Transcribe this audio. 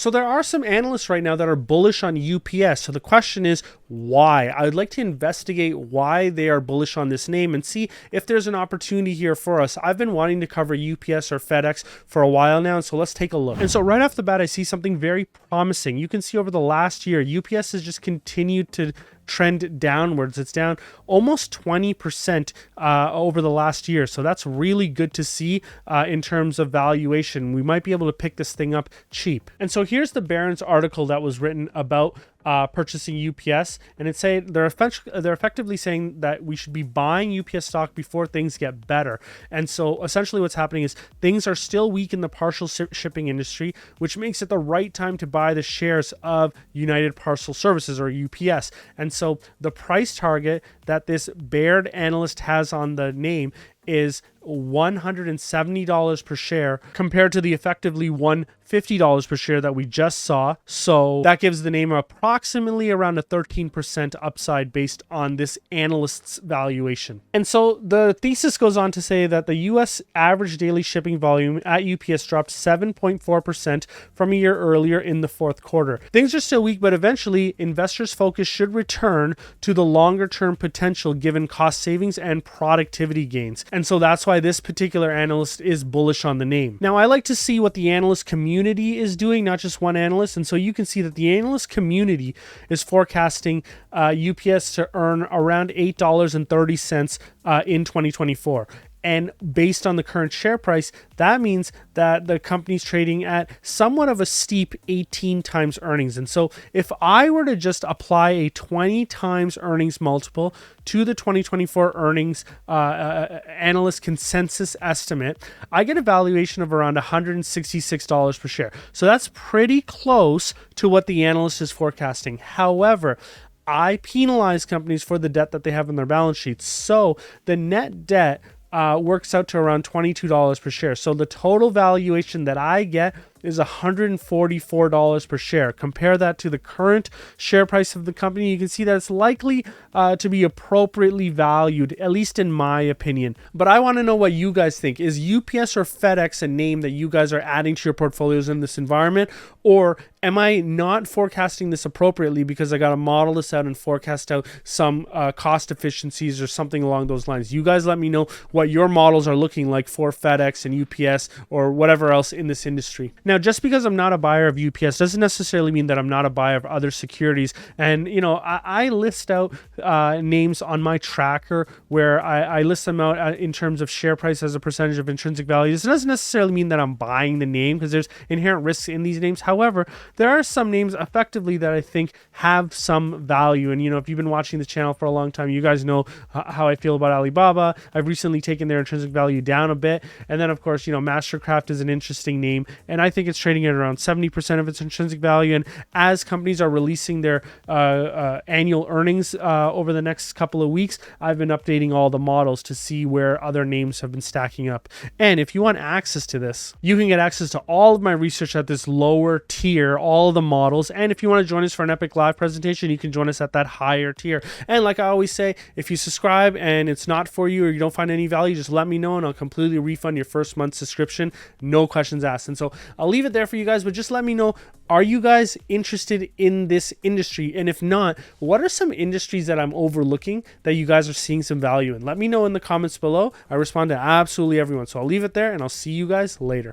So there are some analysts right now that are bullish on UPS. So the question is why? I would like to investigate why they are bullish on this name and see if there's an opportunity here for us. I've been wanting to cover UPS or FedEx for a while now, so let's take a look. And so right off the bat, I see something very promising. You can see over the last year, UPS has just continued to trend downwards. It's down almost 20% over the last year. So that's really good to see in terms of valuation. We might be able to pick this thing up cheap. And so here's the Barron's article that was written about purchasing UPS, and it's saying they're effectively saying that we should be buying UPS stock before things get better. And so essentially what's happening is things are still weak in the parcel shipping industry, which makes it the right time to buy the shares of United Parcel Services, or UPS. And so the price target that this Baird analyst has on the name is $170 per share compared to the effectively $150 per share that we just saw. So that gives the name approximately around a 13% upside based on this analyst's valuation. And so the thesis goes on to say that the US average daily shipping volume at UPS dropped 7.4% from a year earlier in the fourth quarter. Things are still weak, but eventually investors' focus should return to the longer term potential given cost savings and productivity gains. And so that's why this particular analyst is bullish on the name. Now, I like to see what the analyst community is doing, not just one analyst. And so you can see that the analyst community is forecasting UPS to earn around $8.30 in 2024. And based on the current share price, that means that the company's trading at somewhat of a steep 18 times earnings. And so if I were to just apply a 20 times earnings multiple to the 2024 earnings analyst consensus estimate, I get a valuation of around $166 per share. So that's pretty close to what the analyst is forecasting. However, I penalize companies for the debt that they have in their balance sheets. So the net debt works out to around $22 per share. So the total valuation that I get is $144 per share. Compare that to the current share price of the company. You can see that it's likely to be appropriately valued, at least in my opinion. But I want to know what you guys think. Is UPS or FedEx a name that you guys are adding to your portfolios in this environment? Or am I not forecasting this appropriately because I got to model this out and forecast out some cost efficiencies or something along those lines? You guys let me know what your models are looking like for FedEx and UPS or whatever else in this industry. Now, just because I'm not a buyer of UPS doesn't necessarily mean that I'm not a buyer of other securities. And, you know, I list out names on my tracker where I list them out in terms of share price as a percentage of intrinsic value. This doesn't necessarily mean that I'm buying the name because there's inherent risks in these names. However, there are some names effectively that I think have some value. And, you know, if you've been watching the channel for a long time, you guys know how I feel about Alibaba. I've recently taken their intrinsic value down a bit. And then, of course, you know, Mastercraft is an interesting name. And I think it's trading at around 70% of its intrinsic value. And as companies are releasing their annual earnings over the next couple of weeks, I've been updating all the models to see where other names have been stacking up. And if you want access to this, you can get access to all of my research at this lower tier, all of the models. And if you want to join us for an Epic Live presentation, you can join us at that higher tier. And like I always say, if you subscribe and it's not for you or you don't find any value, just let me know and I'll completely refund your first month's subscription. No questions asked. And so I'll leave it there for you guys, but just let me know, are you guys interested in this industry? And if not, what are some industries that I'm overlooking that you guys are seeing some value in? Let me know in the comments below. I respond to absolutely everyone. So I'll leave it there and I'll see you guys later.